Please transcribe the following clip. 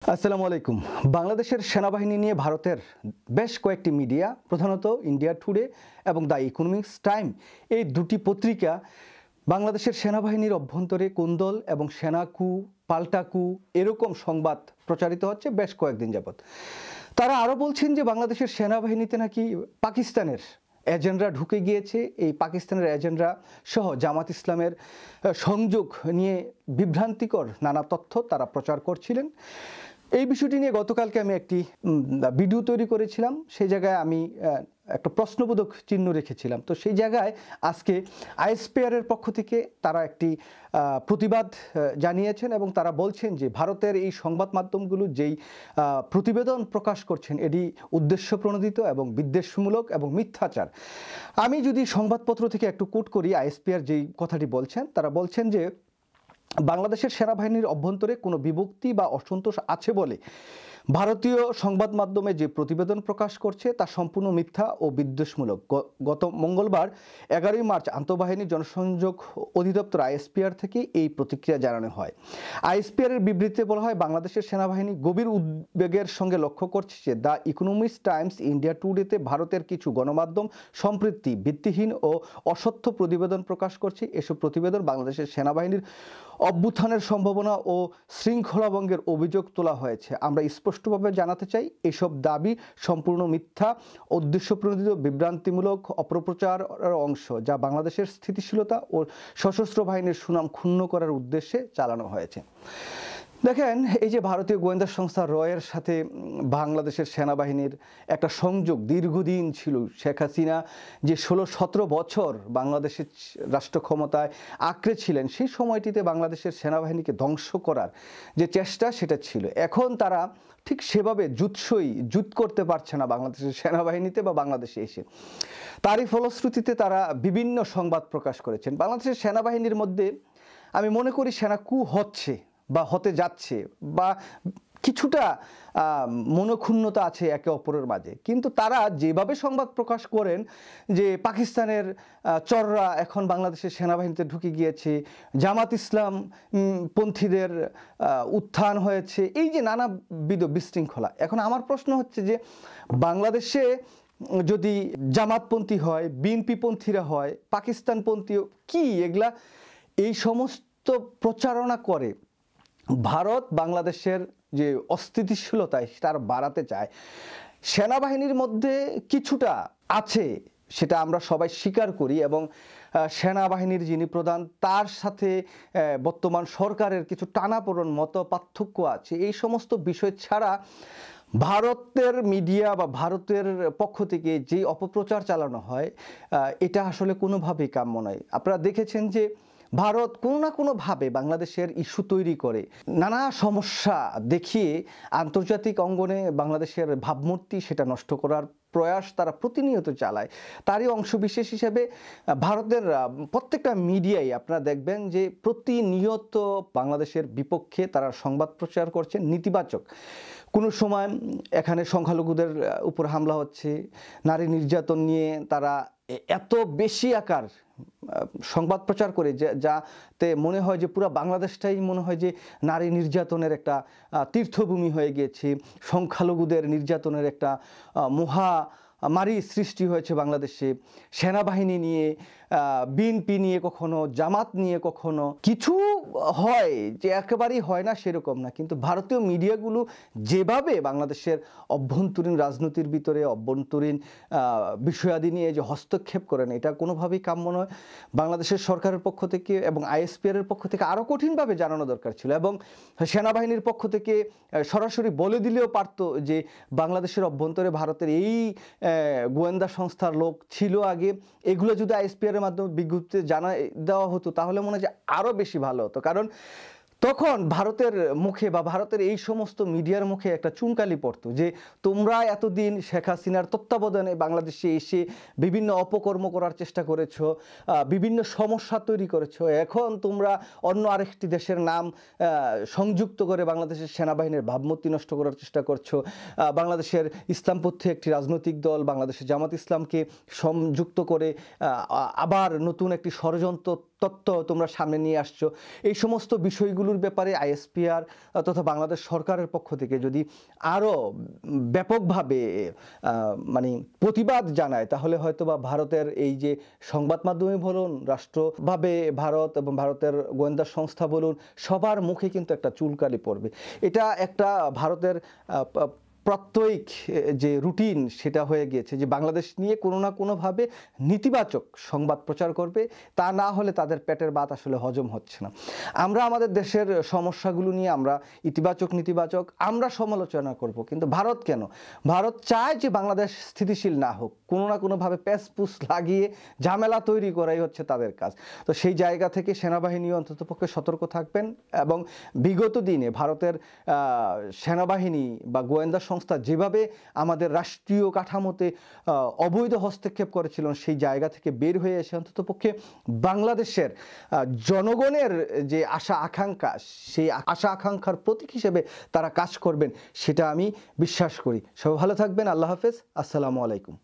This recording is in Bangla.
আসসালামু আলাইকুম। বাংলাদেশের সেনাবাহিনী নিয়ে ভারতের বেশ কয়েকটি মিডিয়া, প্রধানত ইন্ডিয়া টুডে এবং দ্য ইকোনমিক্স টাইম, এই দুটি পত্রিকা বাংলাদেশের সেনাবাহিনীর অভ্যন্তরে কোন্দল এবং সেনা কু, পাল্টা কু এরকম সংবাদ প্রচারিত হচ্ছে বেশ কয়েকদিন যাবৎ। তারা আরও বলছেন যে বাংলাদেশের সেনাবাহিনীতে নাকি পাকিস্তানের এজেন্টরা ঢুকে গিয়েছে। এই পাকিস্তানের এজেন্টরা সহ জামাত ইসলামের সংযোগ নিয়ে বিভ্রান্তিকর নানা তথ্য তারা প্রচার করছিলেন। এই বিষয়টি নিয়ে গতকালকে আমি একটি ভিডিও তৈরি করেছিলাম। সেই জায়গায় আমি একটা প্রশ্নবোধক চিহ্ন রেখেছিলাম। তো সেই জায়গায় আজকে আইএসপিআরের পক্ষ থেকে তারা একটি প্রতিবাদ জানিয়েছেন এবং তারা বলছেন যে ভারতের এই সংবাদ মাধ্যমগুলো যেই প্রতিবেদন প্রকাশ করছেন এটি উদ্দেশ্যপ্রণোদিত এবং বিদ্বেষমূলক এবং মিথ্যাচার। আমি যদি সংবাদপত্র থেকে একটু কোট করি, আইএসপিআর যেই কথাটি বলছেন, তারা বলছেন যে বাংলাদেশের সেনাবাহিনীর অভ্যন্তরে কোনো বিভক্তি বা অসন্তোষ আছে বলে ভারতীয় সংবাদ মাধ্যমে যে প্রতিবেদন প্রকাশ করছে তা সম্পূর্ণ মিথ্যা ও বিদ্বেষমূলক। গত মঙ্গলবার 11ই মার্চ আন্তঃবাহিনী জনসংযোগ অধিদপ্তর আইএসপিআর থেকে এই প্রতিক্রিয়া জানানো হয়। আইএসপিআরের বিবৃতিতে বলা হয়, বাংলাদেশের সেনাবাহিনী গভীর উদ্বেগের সঙ্গে লক্ষ্য করছে যে দ্য ইকোনমিক্স টাইমস, ইন্ডিয়া টুডেতে ভারতের কিছু গণমাধ্যম সম্প্রতি ভিত্তিহীন ও অসত্য প্রতিবেদন প্রকাশ করছে। এসব প্রতিবেদন বাংলাদেশের সেনাবাহিনীর অভ্যুত্থানের সম্ভাবনা ও শৃঙ্খলাভঙ্গের অভিযোগ তোলা হয়েছে। আমরা স্পষ্টভাবে জানাতে চাই, এসব দাবি সম্পূর্ণ মিথ্যা, উদ্দেশ্যপ্রণোদিত, বিভ্রান্তিমূলক অপপ্রচারের অংশ, যা বাংলাদেশের স্থিতিশীলতা ও সশস্ত্র বাহিনীর সুনাম ক্ষুণ্ণ করার উদ্দেশ্যে চালানো হয়েছে। দেখেন, এই যে ভারতীয় গোয়েন্দা সংস্থা রয়ের সাথে বাংলাদেশের সেনাবাহিনীর একটা সংযোগ দীর্ঘদিন ছিল। শেখ হাসিনা যে 16-17 বছর বাংলাদেশের রাষ্ট্র ক্ষমতায় আঁকড়ে ছিলেন, সেই সময়টিতে বাংলাদেশের সেনাবাহিনীকে ধ্বংস করার যে চেষ্টা সেটা ছিল। এখন তারা ঠিক সেভাবে জুত করতে পারছে না বাংলাদেশের সেনাবাহিনীতে বা বাংলাদেশে এসে। তারই ফলশ্রুতিতে তারা বিভিন্ন সংবাদ প্রকাশ করেছেন। বাংলাদেশের সেনাবাহিনীর মধ্যে আমি মনে করি সেনা কু হচ্ছে বা হতে যাচ্ছে বা কিছুটা মনোক্ষুণ্ণতা আছে একে অপরের মাঝে। কিন্তু তারা যেভাবে সংবাদ প্রকাশ করেন যে পাকিস্তানের চররা এখন বাংলাদেশের সেনাবাহিনীতে ঢুকে গিয়েছে, জামাত ইসলাম পন্থীদের উত্থান হয়েছে, এই যে নানাবিধ বিশৃঙ্খলা। এখন আমার প্রশ্ন হচ্ছে যে বাংলাদেশে যদি জামাতপন্থী হয়, বিএনপিপন্থীরা হয়, পাকিস্তানপন্থী কি এগুলা এই সমস্ত প্রচারণা করে ভারত বাংলাদেশের যে অস্থিতিশীলতা সেটা বাড়াতে চায়। সেনাবাহিনীর মধ্যে কিছুটা আছে, সেটা আমরা সবাই স্বীকার করি, এবং সেনাবাহিনীর যিনি প্রধান তার সাথে বর্তমান সরকারের কিছু টানাপোড়েন মত পার্থক্য আছে। এই সমস্ত বিষয় ছাড়া ভারতের মিডিয়া বা ভারতের পক্ষ থেকে যে অপপ্রচার চালানো হয় এটা আসলে কোনোভাবেই কাম্য নয়। আপনারা দেখেছেন যে ভারত কোনো না কোনোভাবে বাংলাদেশের ইস্যু তৈরি করে নানা সমস্যা দেখিয়ে আন্তর্জাতিক অঙ্গনে বাংলাদেশের ভাবমূর্তি সেটা নষ্ট করার প্রয়াস তারা প্রতিনিয়ত চালায়। তারই অংশবিশেষ হিসেবে ভারতের প্রত্যেকটা মিডিয়ায় আপনারা দেখবেন যে প্রতিনিয়ত বাংলাদেশের বিপক্ষে তারা সংবাদ প্রচার করছেন নেতিবাচক। কোনো সময় এখানে সংখ্যালঘুদের উপর হামলা হচ্ছে, নারী নির্যাতন নিয়ে তারা এত বেশি আকার সংবাদ প্রচার করে যাতে মনে হয় যে পুরো বাংলাদেশটাই মনে হয় যে নারী নির্যাতনের একটা তীর্থভূমি হয়ে গিয়েছে, সংখ্যালঘুদের নির্যাতনের একটা মহামারী সৃষ্টি হয়েছে বাংলাদেশে। সেনাবাহিনী নিয়ে, বিএনপি নিয়ে কখনো, জামাত নিয়ে কখনো কিছু হয় যে একেবারেই হয় না সেরকম না। কিন্তু ভারতীয় মিডিয়াগুলো যেভাবে বাংলাদেশের অভ্যন্তরীণ রাজনীতির ভিতরে অভ্যন্তরীণ বিষয়াদি নিয়ে যে হস্তক্ষেপ করেন এটা কোনোভাবেই কাম্য নয়। বাংলাদেশের সরকারের পক্ষ থেকে এবং আইএসপিআরের পক্ষ থেকে আরও কঠিনভাবে জানানো দরকার ছিল, এবং সেনাবাহিনীর পক্ষ থেকে সরাসরি বলে দিলেও পারতো যে বাংলাদেশের অভ্যন্তরে ভারতের এই গোয়েন্দা সংস্থার লোক ছিল আগে। এগুলো যদি আইএসপিআরের মাধ্যমে বিজ্ঞপ্তিতে জানা দেওয়া হতো তাহলে মনে হয় যে আরও বেশি ভালো হতো, কারণ তখন ভারতের মুখে বা ভারতের এই সমস্ত মিডিয়ার মুখে একটা চুনকালি পড়তো যে তোমরা এতদিন শেখ হাসিনার তত্ত্বাবধানে বাংলাদেশে এসে বিভিন্ন অপকর্ম করার চেষ্টা করেছো, বিভিন্ন সমস্যা তৈরি করেছো, এখন তোমরা অন্য আরেকটি দেশের নাম সংযুক্ত করে বাংলাদেশের সেনাবাহিনীর ভাবমূর্তি নষ্ট করার চেষ্টা করছো, বাংলাদেশের ইসলামপন্থী একটি রাজনৈতিক দল বাংলাদেশের জামাত ইসলামকে সংযুক্ত করে আবার নতুন একটি ষড়যন্ত্র তথ্য তোমরা সামনে নিয়ে আসছো, এই সমস্ত বিষয়গুলোর ব্যাপারে আইএসপিআর তথা বাংলাদেশ সরকারের পক্ষ থেকে যদি আরও ব্যাপকভাবে মানে প্রতিবাদ জানায়, তাহলে হয়তো বা ভারতের এই যে সংবাদ মাধ্যমে বলুন, রাষ্ট্রভাবে ভারত এবং ভারতের গোয়েন্দা সংস্থা বলুন, সবার মুখে কিন্তু একটা চুলকালি পড়বে। এটা একটা ভারতের প্রত্যয়িক যে রুটিন সেটা হয়ে গিয়েছে, যে বাংলাদেশ নিয়ে কোনো না কোনোভাবে নেতিবাচক সংবাদ প্রচার করবে, তা না হলে তাদের পেটের ভাত আসলে হজম হচ্ছে না। আমরা আমাদের দেশের সমস্যাগুলো নিয়ে আমরা ইতিবাচক নেতিবাচক আমরা সমালোচনা করব, কিন্তু ভারত কেন? ভারত চায় যে বাংলাদেশ স্থিতিশীল না হোক, কোনো না কোনোভাবে প্যাচপুস লাগিয়ে ঝামেলা তৈরি করাই হচ্ছে তাদের কাজ। তো সেই জায়গা থেকে সেনাবাহিনীও অন্ততপক্ষে সতর্ক থাকবেন, এবং বিগত দিনে ভারতের সেনাবাহিনী বা গোয়েন্দা সংস্থা যেভাবে আমাদের রাষ্ট্রীয় কাঠামোতে অবৈধ হস্তক্ষেপ করেছিল, সেই জায়গা থেকে বের হয়ে এসে অন্ততপক্ষে বাংলাদেশের জনগণের যে আশা আকাঙ্ক্ষা, সেই আশা আকাঙ্ক্ষার প্রতীক হিসেবে তারা কাজ করবেন, সেটা আমি বিশ্বাস করি। সবাই ভালো থাকবেন। আল্লাহ হাফেজ। আসসালামু আলাইকুম।